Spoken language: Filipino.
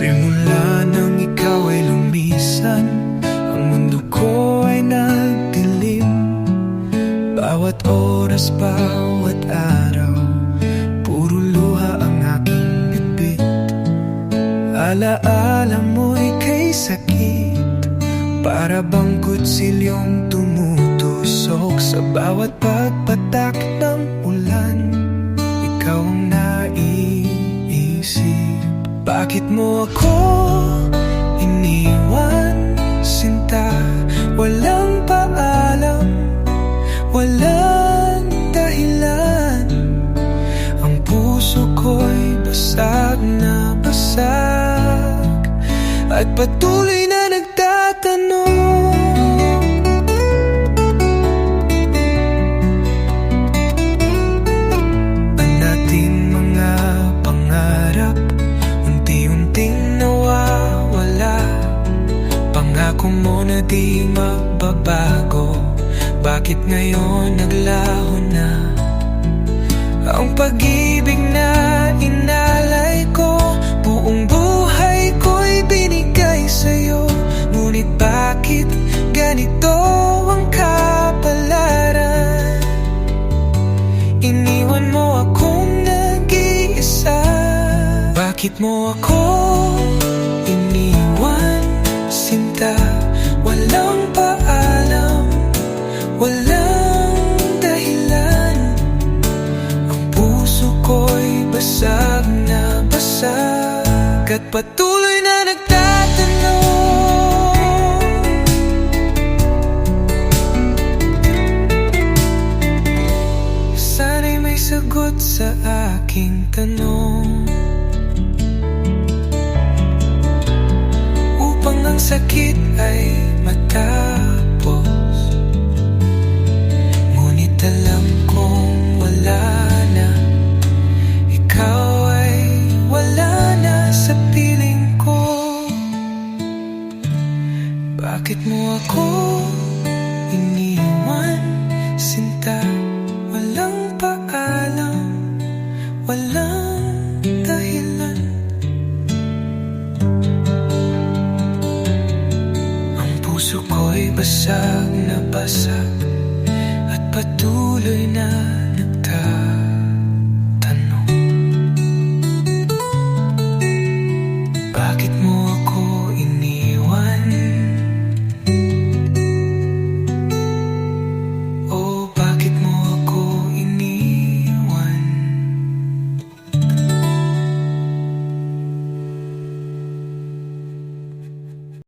Simula nang ikaw ay lumisan, ang mundo ko ay nagdilim. Bawat oras, bawat araw, puro luha ang aking bitbit. Alaala mo'y kay sakit, para bang kutsilyong tumutusok sa bawat pagpatak ng ulan. Ikaw ang naiisip. Bakit mo ako iniwan, sinta? Walang paalam, walang dahilan. Ang puso ko'y basag na basag, at patuloy na nagtatanong. Ang dating mga pangarap unti-unting nawawala. Pangako mo na di magbabago, bakit ngayon naglaho na? Ang pag-ibig na inalay ko, buong buhay ko'y binigay sa'yo. Ngunit bakit ganito ang kapalaran? Iniwan mo akong nag-iisa. Bakit mo ako iniwan, sinta? Walang paalam, walang dahilan. Ang puso ko'y basag na basag, at patuloy na nagtatanong. Sana'y may sagot sa aking tanong, upang ang sakit ay matapos. Ngunit alam kong wala na, ikaw ay wala na sa piling ko. Bakit mo ako iniwan, sinta? Walang paalam, walang dahilan. Ang puso ko'y basag na basag, at patuloy na